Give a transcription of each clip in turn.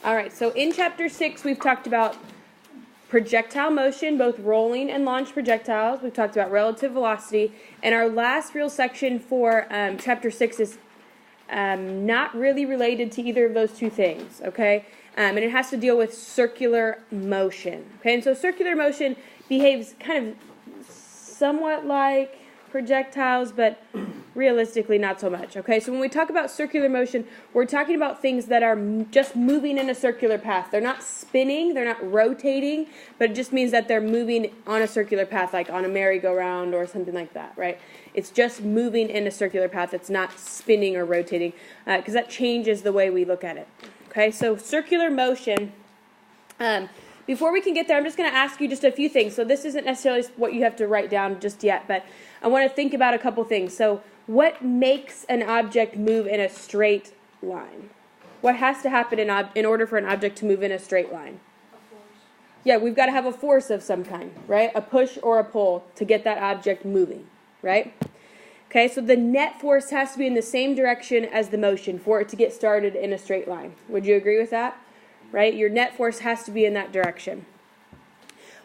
All right, so in chapter 6, we've talked about projectile motion, both rolling and launched projectiles. We've talked about relative velocity. And our last real section for chapter 6 is not really related to either of those two things, okay? And it has to deal with circular motion, okay? And so circular motion behaves kind of somewhat like projectiles, but realistically not so much, okay? So when we talk about circular motion, we're talking about things that are just moving in a circular path. They're not spinning, they're not rotating, but it just means that they're moving on a circular path, like on a merry-go-round or something like that, right? It's just moving in a circular path. It's not spinning or rotating, because that changes the way we look at it, okay? So circular motion, before we can get there, I'm just going to ask you just a few things. So this isn't necessarily what you have to write down just yet, but I want to think about a couple things. So what makes an object move in a straight line? What has to happen in order for an object to move in a straight line? A force. Yeah, we've got to have a force of some kind, right? A push or a pull to get that object moving, right? Okay, so the net force has to be in the same direction as the motion for it to get started in a straight line. Would you agree with that? Right? Your net force has to be in that direction.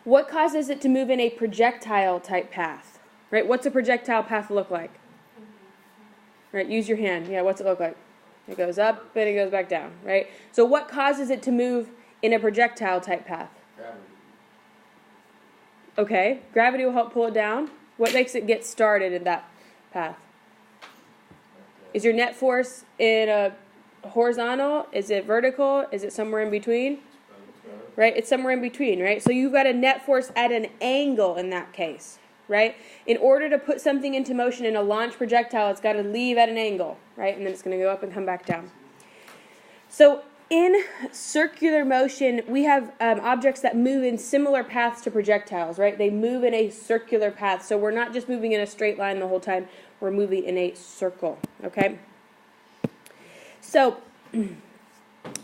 What causes it to move in a projectile type path? Right? What's a projectile path look like? Right? Use your hand. Yeah, what's it look like? It goes up and it goes back down, right? So what causes it to move in a projectile type path? Gravity. Okay, gravity will help pull it down. What makes it get started in that path? Is your net force in a horizontal? Is it vertical? Is it somewhere in between? Right? It's somewhere in between, right? So you've got a net force at an angle in that case, right? In order to put something into motion in a launch projectile, it's got to leave at an angle, right? And then it's going to go up and come back down. So in circular motion, we have objects that move in similar paths to projectiles, right? They move in a circular path. So we're not just moving in a straight line the whole time. We're moving in a circle, okay? So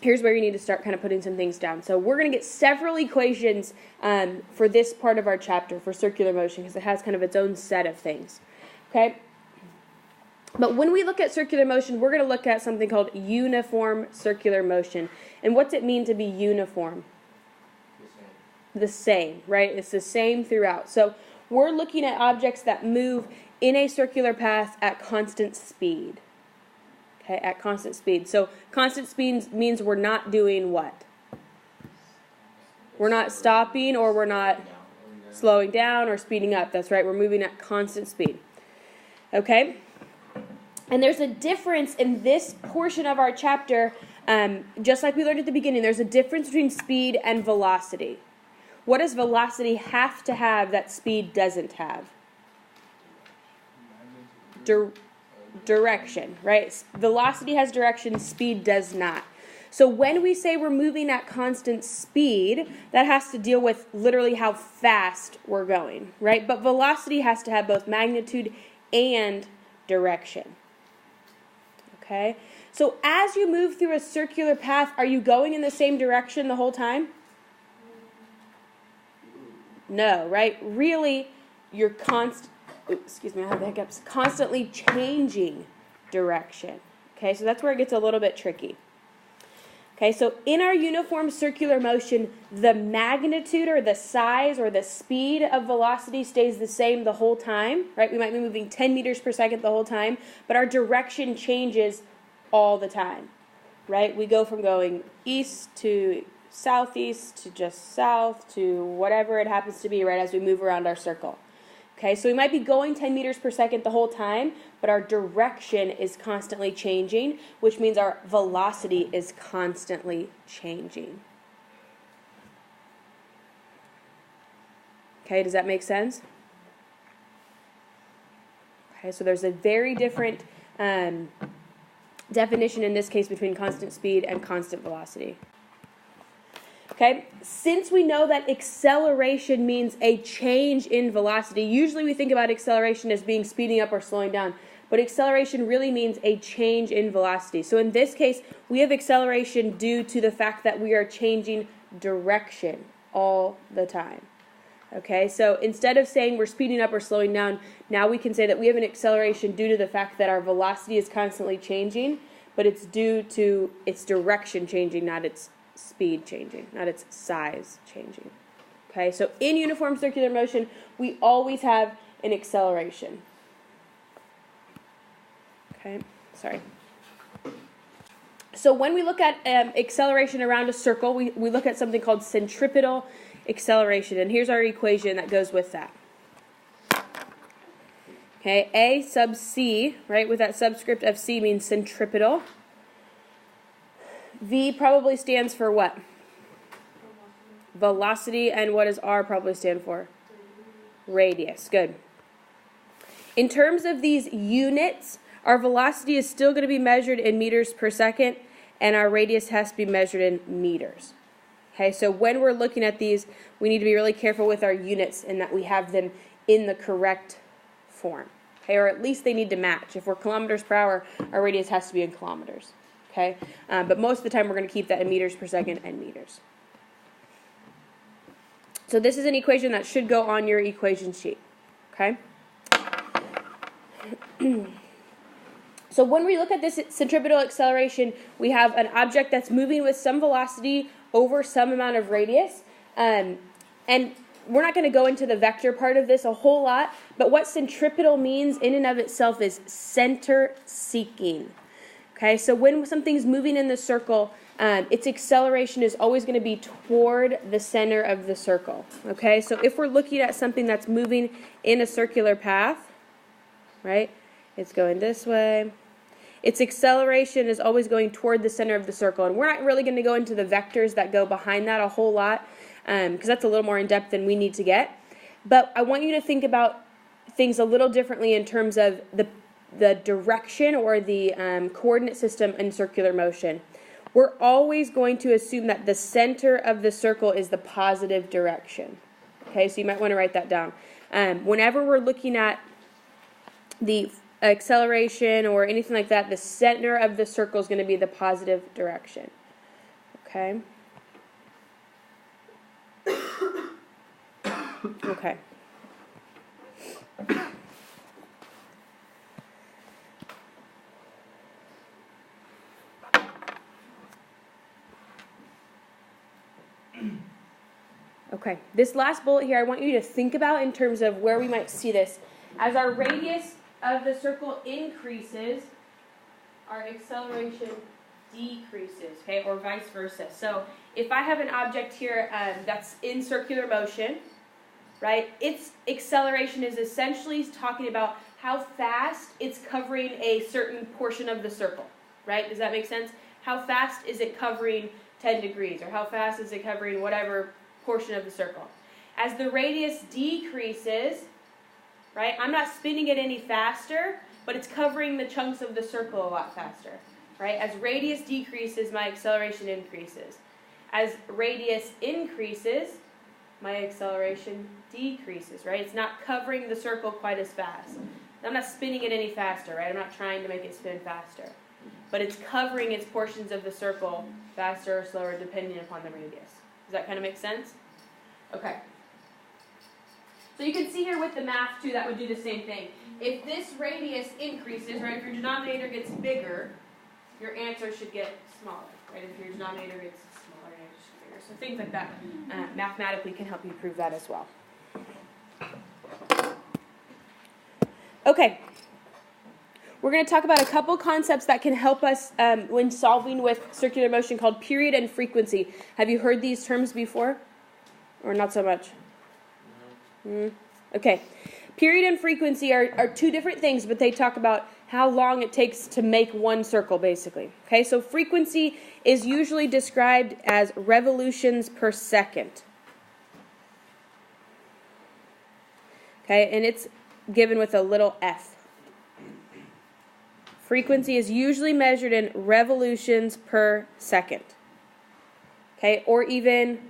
here's where you need to start kind of putting some things down. So we're going to get several equations for this part of our chapter for circular motion because it has kind of its own set of things, okay? But when we look at circular motion, we're going to look at something called uniform circular motion. And what's it mean to be uniform? The same, right? It's the same throughout. So we're looking at objects that move in a circular path at constant speed. Okay, at constant speed. So constant speed means we're not doing what? We're not stopping or we're not slowing down or speeding up. That's right, we're moving at constant speed. Okay? And there's a difference in this portion of our chapter, just like we learned at the beginning, there's a difference between speed and velocity. What does velocity have to have that speed doesn't have? Direction, right? Velocity has direction, speed does not. So when we say we're moving at constant speed, that has to deal with literally how fast we're going, right? But velocity has to have both magnitude and direction. Okay? So as you move through a circular path, are you going in the same direction the whole time? No, right? Really, you're constantly changing direction. Okay, so that's where it gets a little bit tricky. Okay, so in our uniform circular motion, the magnitude or the size or the speed of velocity stays the same the whole time, right? We might be moving 10 meters per second the whole time, but our direction changes all the time, right? We go from going east to southeast to just south to whatever it happens to be, right, as we move around our circle. Okay, so we might be going 10 meters per second the whole time, but our direction is constantly changing, which means our velocity is constantly changing. Okay, does that make sense? Okay, so there's a very different definition in this case between constant speed and constant velocity. Okay, since we know that acceleration means a change in velocity, usually we think about acceleration as being speeding up or slowing down, but acceleration really means a change in velocity. So in this case, we have acceleration due to the fact that we are changing direction all the time. Okay, so instead of saying we're speeding up or slowing down, now we can say that we have an acceleration due to the fact that our velocity is constantly changing, but it's due to its direction changing, not its speed changing, not its size changing. Okay, so in uniform circular motion, we always have an acceleration. Okay, sorry. So when we look at acceleration around a circle, we look at something called centripetal acceleration. And here's our equation that goes with that. Okay, A sub C, right, with that subscript of C means centripetal. V probably stands for what? Velocity. And what does R probably stand for? Radius. Good. In terms of these units, our velocity is still going to be measured in meters per second, and our radius has to be measured in meters. Okay, so when we're looking at these, we need to be really careful with our units and that we have them in the correct form. Okay, or at least they need to match. If we're kilometers per hour, our radius has to be in kilometers. Okay, but most of the time we're going to keep that in meters per second and meters. So this is an equation that should go on your equation sheet. Okay. So when we look at this centripetal acceleration, we have an object that's moving with some velocity over some amount of radius. And we're not going to go into the vector part of this a whole lot, but what centripetal means in and of itself is center seeking. Okay, so when something's moving in the circle, its acceleration is always going to be toward the center of the circle. Okay, so if we're looking at something that's moving in a circular path, right, it's going this way. Its acceleration is always going toward the center of the circle. And we're not really going to go into the vectors that go behind that a whole lot, because that's a little more in-depth than we need to get. But I want you to think about things a little differently in terms of the direction or the coordinate system in circular motion. We're always going to assume that the center of the circle is the positive direction. Okay, so you might want to write that down. Whenever we're looking at the acceleration or anything like that, the center of the circle is going to be the positive direction. Okay? Okay. Okay, this last bullet here I want you to think about in terms of where we might see this. As our radius of the circle increases, our acceleration decreases, okay, or vice versa. So if I have an object here that's in circular motion, right, its acceleration is essentially talking about how fast it's covering a certain portion of the circle, right? Does that make sense? How fast is it covering 10 degrees, or how fast is it covering whatever portion of the circle? As the radius decreases, right, I'm not spinning it any faster, but it's covering the chunks of the circle a lot faster, right? As radius decreases, my acceleration increases. As radius increases, my acceleration decreases, right? It's not covering the circle quite as fast. I'm not spinning it any faster, right? I'm not trying to make it spin faster. But it's covering its portions of the circle faster or slower depending upon the radius. Does that kind of make sense? Okay. So you can see here with the math, too, that would do the same thing. If this radius increases, right, if your denominator gets bigger, your answer should get smaller, right? If your denominator gets smaller, your answer should get bigger. So things like that mathematically can help you prove that as well. Okay. We're going to talk about a couple concepts that can help us when solving with circular motion called period and frequency. Have you heard these terms before? Or not so much? Okay. Period and frequency are two different things, but they talk about how long it takes to make one circle, basically. Okay, so frequency is usually described as revolutions per second. Okay, and it's given with a little f. Frequency is usually measured in revolutions per second. Okay, or even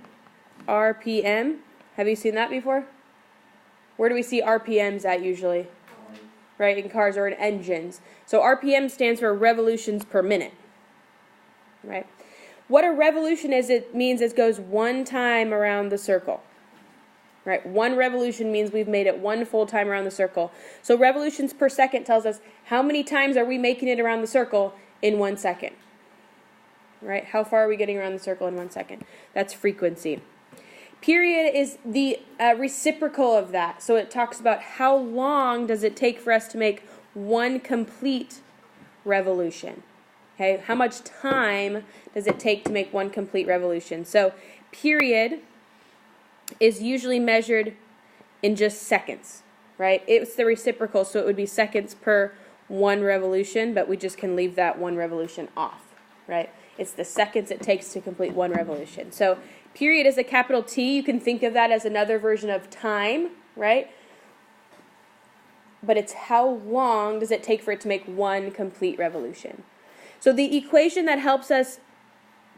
RPM. Have you seen that before? Where do we see RPMs at usually? Right, in cars or in engines. So RPM stands for revolutions per minute. Right? What a revolution is, it means it goes one time around the circle. Right? One revolution means we've made it one full time around the circle. So revolutions per second tells us how many times are we making it around the circle in 1 second. right? How far are we getting around the circle in 1 second? That's frequency. Period is the reciprocal of that. So it talks about how long does it take for us to make one complete revolution. Okay, how much time does it take to make one complete revolution? So period is usually measured in just seconds, right? It's the reciprocal, so it would be seconds per one revolution, but we just can leave that one revolution off, right? It's the seconds it takes to complete one revolution. So period is a capital T. You can think of that as another version of time, right? But it's how long does it take for it to make one complete revolution. So the equation that helps us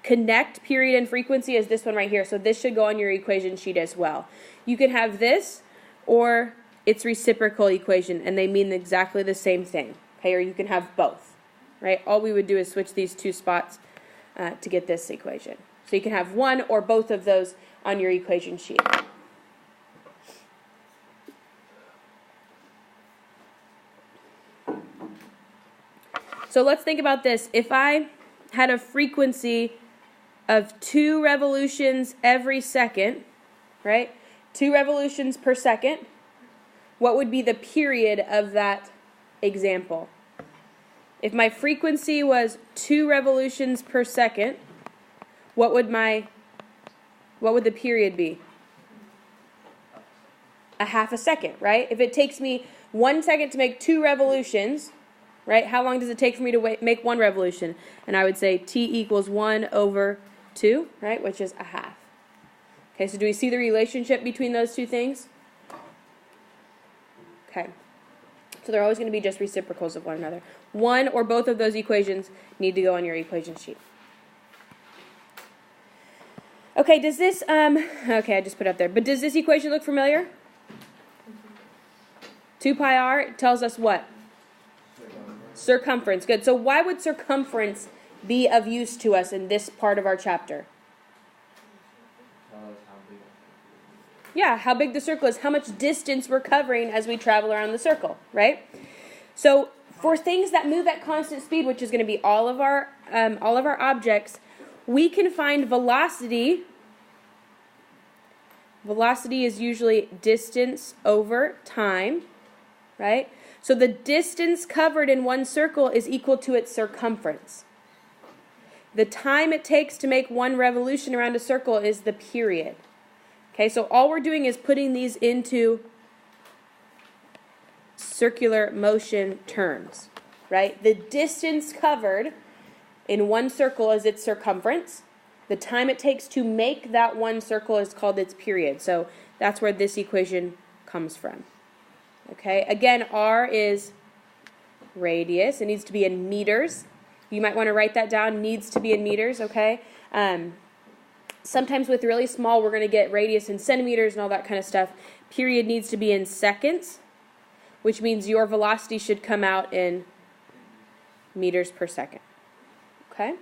connect period and frequency is this one right here. So this should go on your equation sheet as well. You can have this or its reciprocal equation, and they mean exactly the same thing. Okay, or you can have both, right? All we would do is switch these two spots to get this equation. So you can have one or both of those on your equation sheet. So let's think about this. If I had a frequency of 2 revolutions every second, right? 2 revolutions per second, what would be the period of that example? If my frequency was 2 revolutions per second, what would the period be? A half a second, right? If it takes me 1 second to make 2 revolutions, right? How long does it take for me to make one revolution? And I would say T equals 1 over 2, right? Which is a half. Okay, so do we see the relationship between those two things? Okay. So they're always going to be just reciprocals of one another. One or both of those equations need to go on your equation sheet. Okay, does this, okay, I just put it up there. But does this equation look familiar? 2 pi r tells us what? Circumference. Good. So why would circumference be of use to us in this part of our chapter? Yeah, how big the circle is, how much distance we're covering as we travel around the circle, right? So for things that move at constant speed, which is going to be all of our objects, we can find velocity. Velocity is usually distance over time, right? So the distance covered in one circle is equal to its circumference. The time it takes to make one revolution around a circle is the period. Okay, so all we're doing is putting these into circular motion terms, right? The distance covered in one circle is its circumference. The time it takes to make that one circle is called its period. So that's where this equation comes from. Okay, again, R is radius. It needs to be in meters. You might want to write that down. Needs to be in meters, okay? Sometimes with really small, we're going to get radius in centimeters and all that kind of stuff. Period needs to be in seconds, which means your velocity should come out in meters per second. Okay?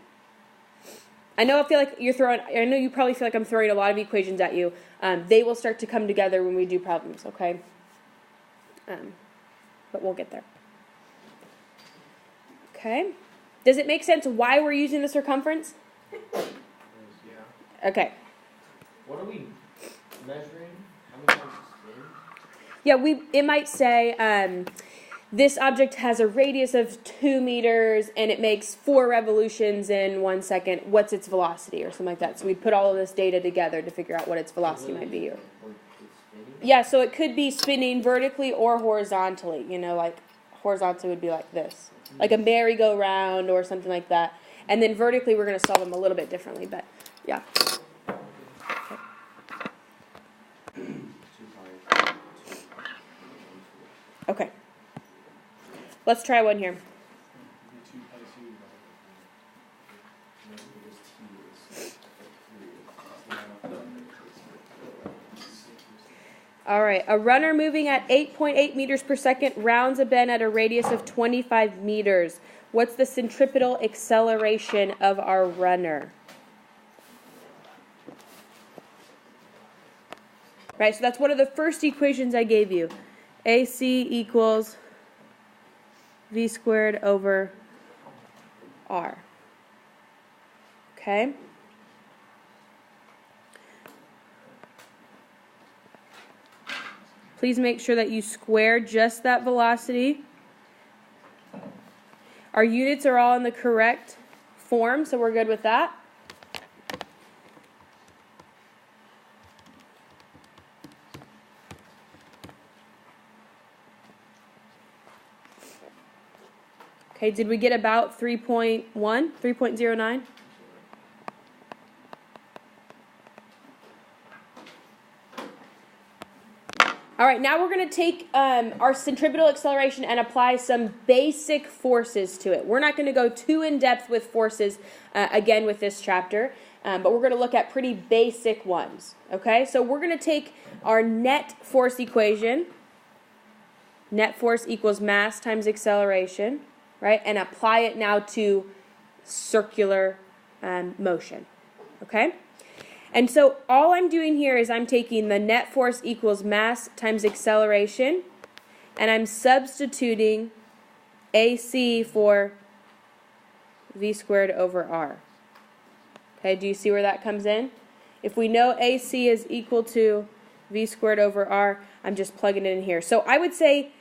I know you probably feel like I'm throwing a lot of equations at you. They will start to come together when we do problems, okay? But we'll get there. Okay? Does it make sense why we're using the circumference? Okay. What are we measuring? How many times it's Yeah, it might say this object has a radius of 2 meters and it makes 4 revolutions in 1 second. What's its velocity or something like that? So we'd put all of this data together to figure out what its velocity might be. Yeah, so it could be spinning vertically or horizontally. You know, like horizontally would be like this. Like a merry-go-round or something like that. And then vertically we're going to solve them a little bit differently, but yeah. Okay. Let's try one here. All right. A runner moving at 8.8 meters per second rounds a bend at a radius of 25 meters. What's the centripetal acceleration of our runner? Right, so that's one of the first equations I gave you. AC equals V squared over R. Okay? Please make sure that you square just that velocity. Our units are all in the correct form, so we're good with that. Okay, did we get about 3.1, 3.09? All right, now we're going to take our centripetal acceleration and apply some basic forces to it. We're not going to go too in-depth with forces, again, with this chapter, but we're going to look at pretty basic ones, okay? So we're going to take our net force equation, net force equals mass times acceleration, right, and apply it now to circular motion, okay? And so all I'm doing here is I'm taking the net force equals mass times acceleration, and I'm substituting AC for V squared over R. Okay, do you see where that comes in? If we know AC is equal to V squared over R, I'm just plugging it in here. So I would say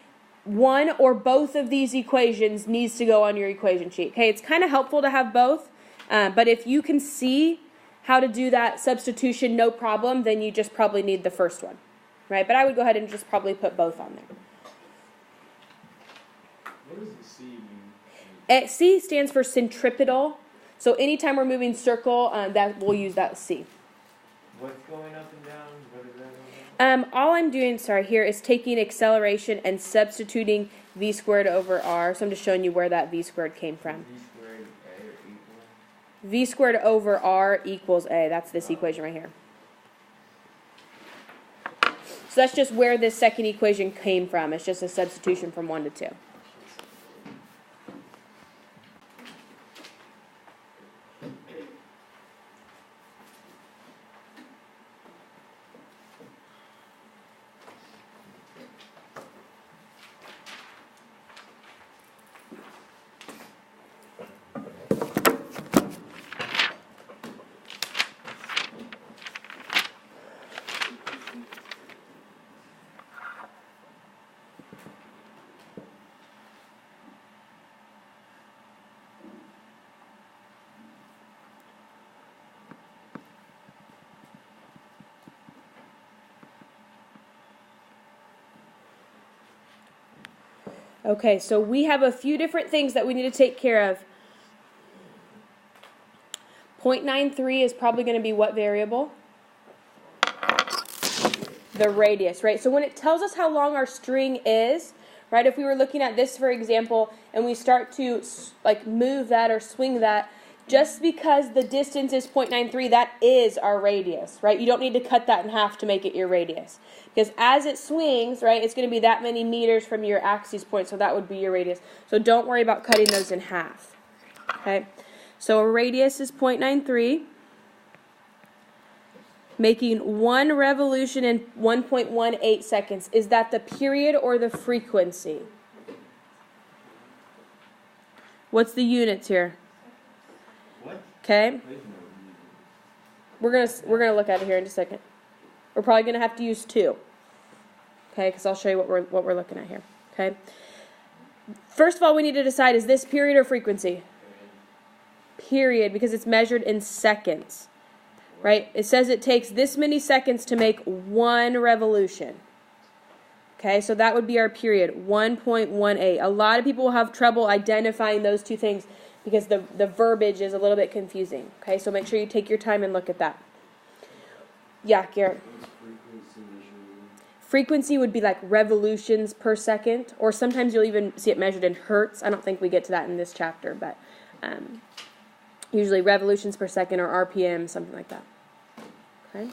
one or both of these equations needs to go on your equation sheet. Okay, it's kind of helpful to have both, but if you can see how to do that substitution, no problem, then you just probably need the first one, right? But I would go ahead and just probably put both on there. What does the C mean? C stands for centripetal. So anytime we're moving circle, that we'll use that C. What's going up and down? What is that? All I'm doing, here, is taking acceleration and substituting V squared over R. So I'm just showing you where that V squared came from. V squared A or equal? V squared over R equals A. That's this equation right here. So that's just where this second equation came from. It's just a substitution from 1 to 2. Okay, so we have a few different things that we need to take care of. 0.93 is probably going to be what variable? The radius, right? So when it tells us how long our string is, right, if we were looking at this, for example, and we start to move that or swing that, just because the distance is 0.93, that is our radius, right? You don't need to cut that in half to make it your radius. Because as it swings, right, it's going to be that many meters from your axis point, so that would be your radius. So don't worry about cutting those in half, okay? So a radius is 0.93, making one revolution in 1.18 seconds. Is that the period or the frequency? What's the units here? Okay, we're gonna look at it here in just a second. We're probably gonna have to use 2. Okay, because I'll show you what we're looking at here. Okay. First of all, we need to decide, is this period or frequency? Period, because it's measured in seconds. Right? It says it takes this many seconds to make one revolution. Okay, so that would be our period, 1.18. A lot of people will have trouble identifying those two things because the verbiage is a little bit confusing. Okay, so make sure you take your time and look at that. Yeah, Garrett. Frequency would be like revolutions per second, or sometimes you'll even see it measured in hertz. I don't think we get to that in this chapter, but usually revolutions per second or RPM, something like that. Okay.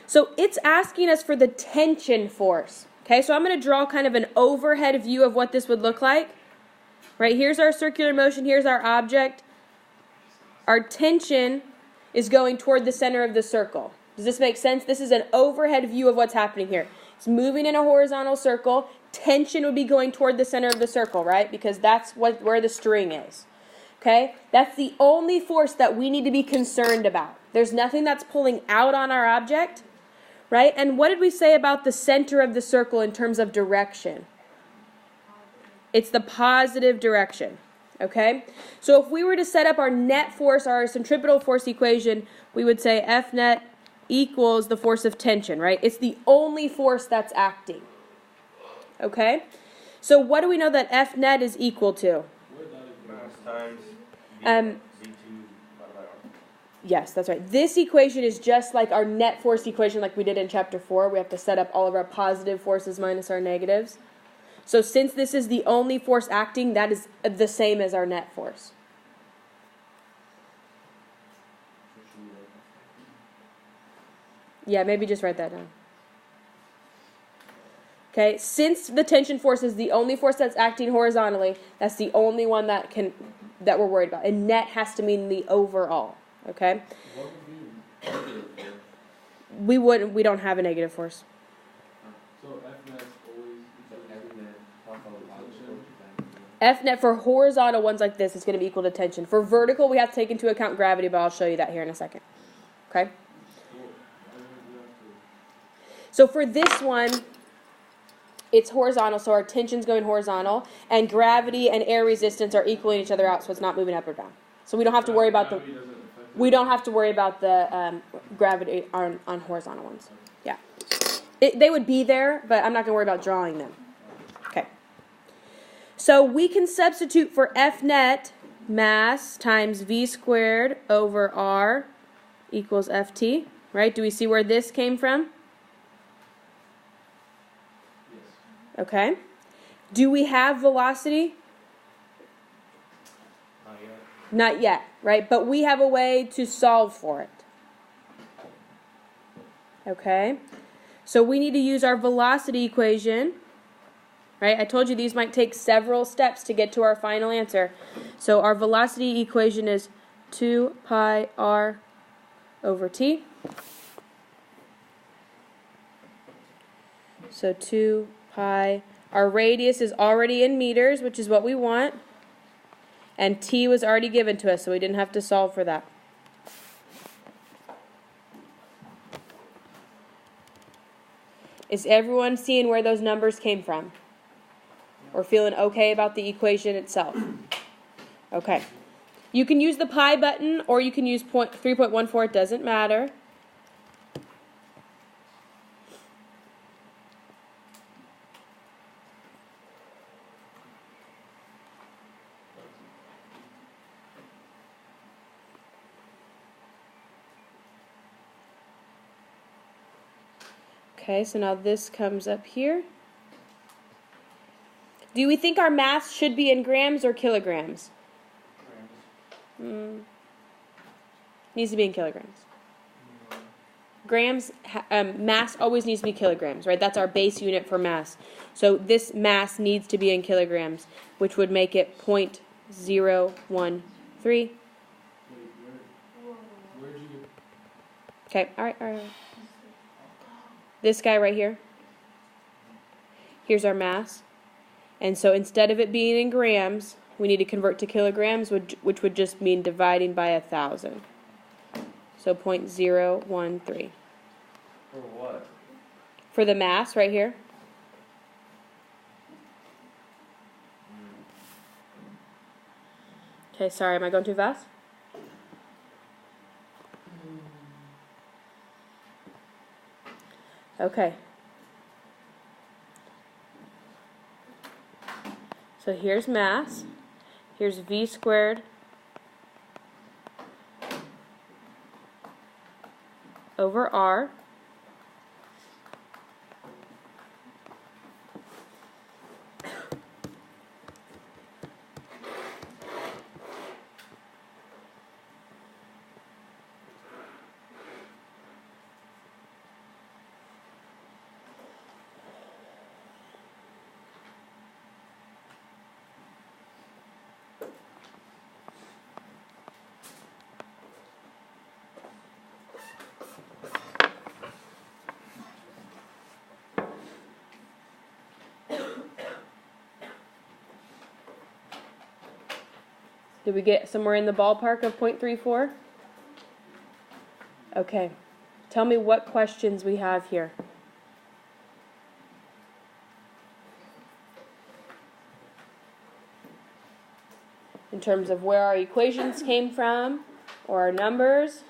So it's asking us for the tension force. Okay, so I'm going to draw kind of an overhead view of what this would look like. Right, here's our circular motion, here's our object. Our tension is going toward the center of the circle. Does this make sense? This is an overhead view of what's happening here. It's moving in a horizontal circle. Tension would be going toward the center of the circle, right? Because that's where the string is. Okay? That's the only force that we need to be concerned about. There's nothing that's pulling out on our object, right? And what did we say about the center of the circle in terms of direction? It's the positive direction, okay? So if we were to set up our net force, our centripetal force equation, we would say F net equals the force of tension, right? It's the only force that's acting, okay? So what do we know that F net is equal to? Mass times Um, V2 divided by R. Yes, that's right. This equation is just like our net force equation like we did in chapter 4. We have to set up all of our positive forces minus our negatives. So since this is the only force acting, that is the same as our net force. Yeah, maybe just write that down. Okay, since the tension force is the only force that's acting horizontally, that's the only one that we're worried about. And net has to mean the overall. Okay? What would be negative here? We don't have a negative force. So F net's always F net for horizontal ones like this is going to be equal to tension. For vertical, we have to take into account gravity, but I'll show you that here in a second. Okay? So for this one, it's horizontal, so our tension's going horizontal, and gravity and air resistance are equaling each other out, so it's not moving up or down. So we don't have to worry about the gravity on horizontal ones. Yeah, they would be there, but I'm not going to worry about drawing them. Okay. So we can substitute for F net mass times V squared over R equals Ft, right? Do we see where this came from? Okay. Do we have velocity? Not yet. Not yet, right? But we have a way to solve for it. Okay. So we need to use our velocity equation, right? I told you these might take several steps to get to our final answer. So our velocity equation is 2 pi r over t. So 2 pi. Our radius is already in meters, which is what we want. And t was already given to us, so we didn't have to solve for that. Is everyone seeing where those numbers came from? Or feeling okay about the equation itself? Okay. You can use the pi button, or you can use 3.14. It doesn't matter. Okay, so now this comes up here. Do we think our mass should be in grams or kilograms? Needs to be in kilograms. Grams, mass always needs to be kilograms, right? That's our base unit for mass. So this mass needs to be in kilograms, which would make it 0.013. Where'd you get? Okay, all right. This guy right here. Here's our mass. And so instead of it being in grams, we need to convert to kilograms, which would just mean dividing by 1,000. So 0.013. For what? For the mass right here. Okay, sorry, am I going too fast? Okay. So here's mass. Here's V squared over R. Did we get somewhere in the ballpark of 0.34? Okay. Tell me what questions we have here. In terms of where our equations came from, or our numbers.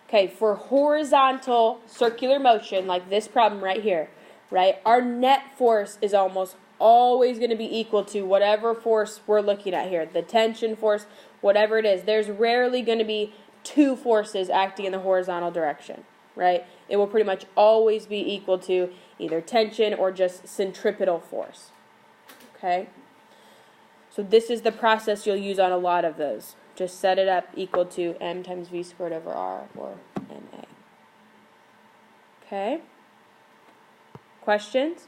Okay, for horizontal circular motion, like this problem right here, right, our net force is almost always going to be equal to whatever force we're looking at here, the tension force, whatever it is. There's rarely going to be two forces acting in the horizontal direction, right? It will pretty much always be equal to either tension or just centripetal force, okay? So this is the process you'll use on a lot of those. Just set it up equal to m times v squared over r, or na. Okay? Questions?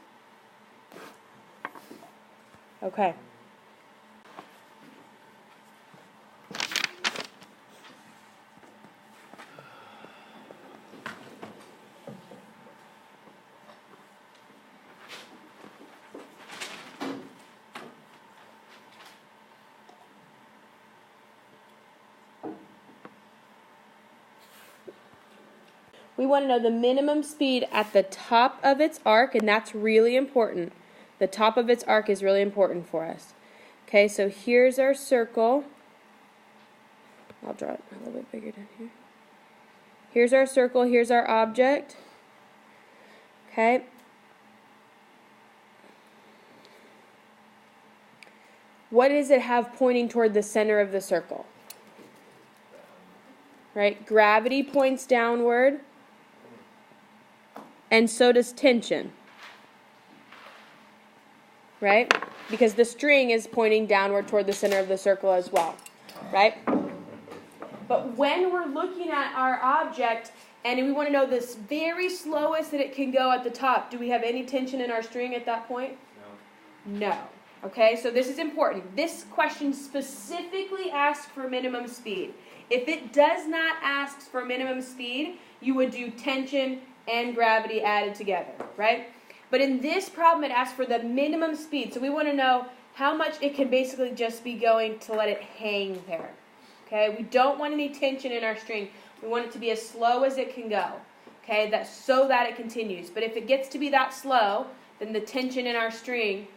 Okay. We want to know the minimum speed at the top of its arc, and that's really important. The top of its arc is really important for us. Okay, so here's our circle. I'll draw it a little bit bigger down here. Here's our circle, here's our object. Okay. What does it have pointing toward the center of the circle? Right? Gravity points downward. And so does tension, right? Because the string is pointing downward toward the center of the circle as well, right? But when we're looking at our object and we want to know this very slowest that it can go at the top, do we have any tension in our string at that point? No. No. Okay, so this is important. This question specifically asks for minimum speed. If it does not ask for minimum speed, you would do tension and gravity added together, right? But in this problem, it asks for the minimum speed. So we want to know how much it can basically just be going to let it hang there. Okay, we don't want any tension in our string. We want it to be as slow as it can go. Okay, so that it continues. But if it gets to be that slow, then the tension in our string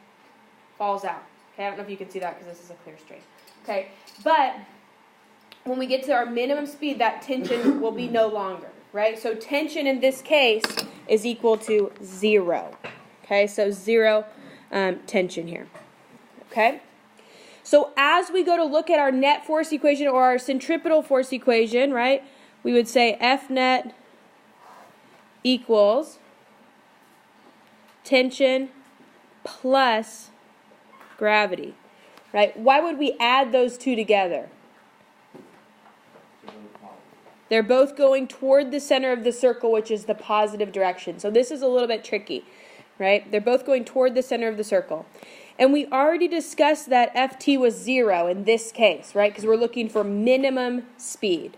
falls out. Okay, I don't know if you can see that because this is a clear string. Okay, but when we get to our minimum speed, that tension will be no longer. Right? So tension in this case is equal to 0. Okay, so 0 tension here. Okay? So as we go to look at our net force equation or our centripetal force equation, right, we would say F net equals tension plus gravity. Right? Why would we add those two together? They're both going toward the center of the circle, which is the positive direction. So this is a little bit tricky, right? They're both going toward the center of the circle. And we already discussed that Ft was 0 in this case, right? Because we're looking for minimum speed.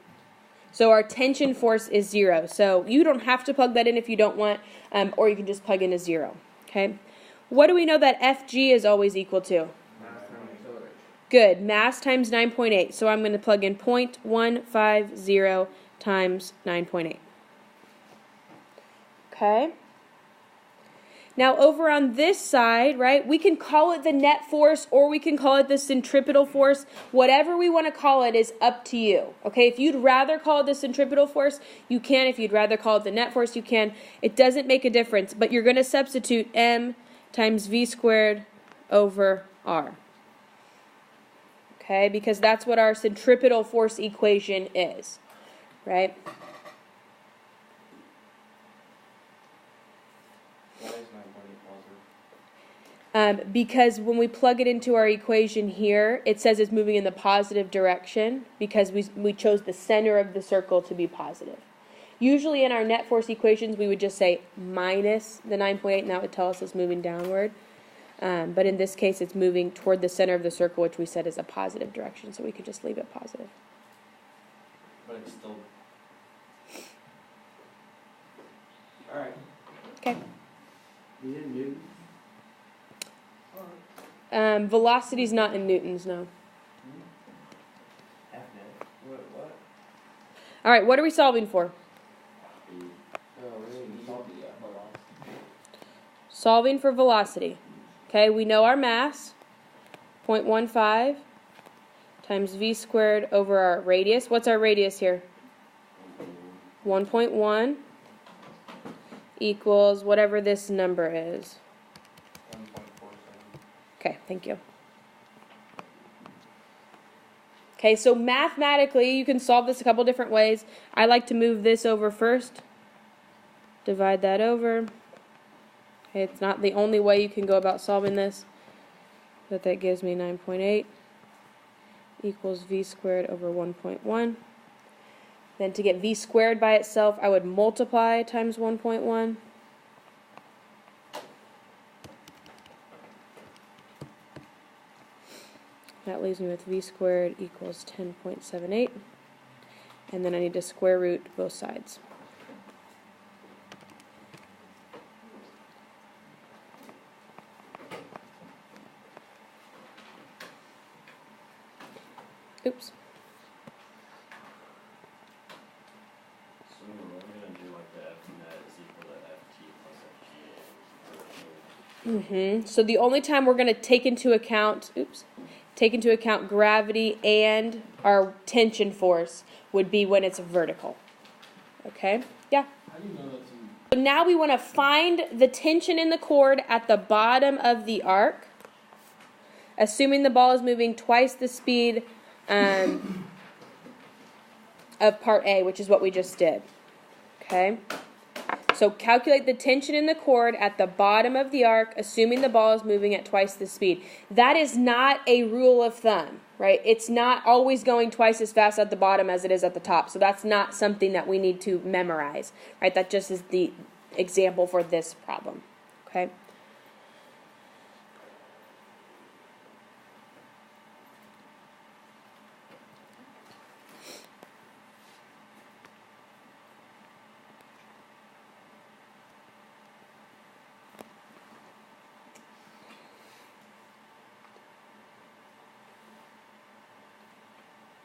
So our tension force is 0. So you don't have to plug that in if you don't want, or you can just plug in a 0, okay? What do we know that Fg is always equal to? Good. Mass times 9.8. So I'm going to plug in 0.150 times 9.8. Okay. Now over on this side, right, we can call it the net force or we can call it the centripetal force. Whatever we want to call it is up to you. Okay, if you'd rather call it the centripetal force, you can. If you'd rather call it the net force, you can. It doesn't make a difference, but you're going to substitute m times v squared over r. Okay, because that's what our centripetal force equation is, right? Why is 9.8 positive? Because when we plug it into our equation here, it says it's moving in the positive direction because we chose the center of the circle to be positive. Usually in our net force equations, we would just say minus the 9.8, and that would tell us it's moving downward. But in this case, it's moving toward the center of the circle, which we said is a positive direction, so we could just leave it positive. But it's still... Alright. Okay. You didn't move? Alright. Velocity's not in newtons, no. F net. What? All right, what are we solving for? Solving for velocity. Okay, we know our mass, 0.15 times v squared over our radius. What's our radius here? 1.1 equals whatever this number is. 1.47. Okay, thank you. Okay, so mathematically, you can solve this a couple different ways. I like to move this over first. Divide that over. Okay, it's not the only way you can go about solving this, but that gives me 9.8 equals v squared over 1.1. Then to get v squared by itself, I would multiply times 1.1. That leaves me with v squared equals 10.78. And then I need to square root both sides. Oops. So we're gonna do like the F net is equal to FT plus FG. So the only time we're going to take into account, gravity and our tension force would be when it's vertical. Okay? Yeah. How do you know that's So now we want to find the tension in the cord at the bottom of the arc, assuming the ball is moving twice the speed of part A, which is what we just did. Okay? So calculate the tension in the cord at the bottom of the arc, assuming the ball is moving at twice the speed. That is not a rule of thumb, right? It's not always going twice as fast at the bottom as it is at the top. So that's not something that we need to memorize, right? That just is the example for this problem, okay?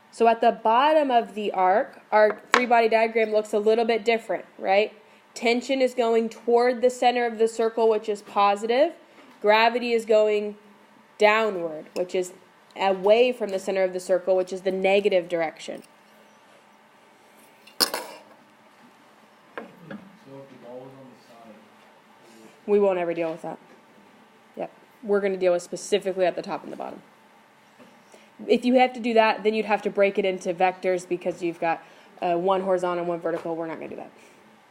So at the bottom of the arc, our three-body diagram looks a little bit different, right? Tension is going toward the center of the circle, which is positive. Gravity is going downward, which is away from the center of the circle, which is the negative direction. So if the ball was on the side, We won't ever deal with that. Yep. We're going to deal with specifically at the top and the bottom. If you have to do that, then you'd have to break it into vectors because you've got one horizontal and one vertical. We're not going to do that.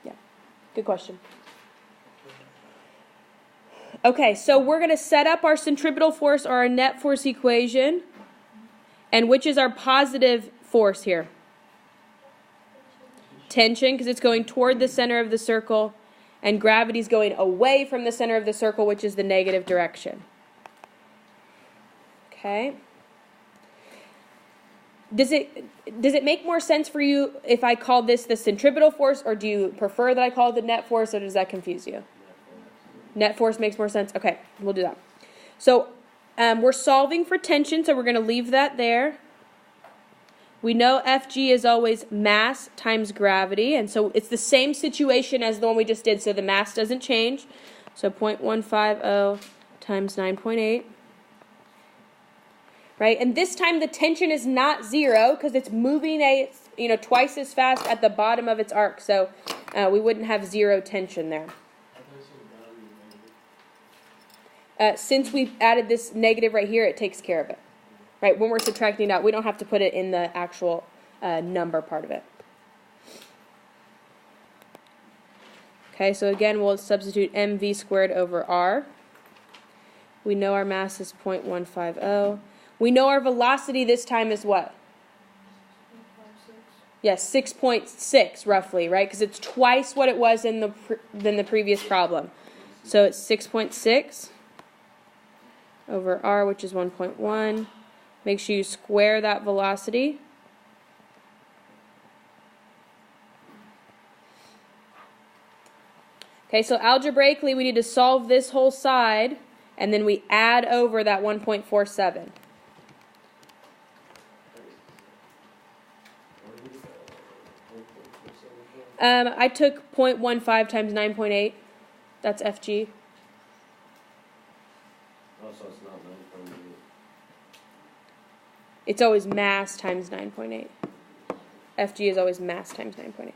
Yeah. Good question. Okay, so we're going to set up our centripetal force or our net force equation. And which is our positive force here? Tension, because it's going toward the center of the circle. And gravity's going away from the center of the circle, which is the negative direction. Okay. Does it make more sense for you if I call this the centripetal force, or do you prefer that I call it the net force, or does that confuse you? Net force makes more sense? Okay, we'll do that. So we're solving for tension, so we're going to leave that there. We know Fg is always mass times gravity, and so it's the same situation as the one we just did, so the mass doesn't change. So 0.150 times 9.8. Right, and this time the tension is not 0 because it's moving twice as fast at the bottom of its arc, so we wouldn't have 0 tension there. Since we've added this negative right here, it takes care of it. Right, when we're subtracting it out, we don't have to put it in the actual number part of it. Okay, so again, we'll substitute mv squared over r. We know our mass is 0.150. We know our velocity this time is what? 6.6. Yes, 6.6 roughly, right? Because it's twice what it was than the previous problem. So it's 6.6 over r, which is 1.1. Make sure you square that velocity. Okay, so algebraically we need to solve this whole side and then we add over that 1.47. I took 0.15 times 9.8. That's FG. Oh, so it's not 9.8. It's always mass times 9.8. FG is always mass times 9.8.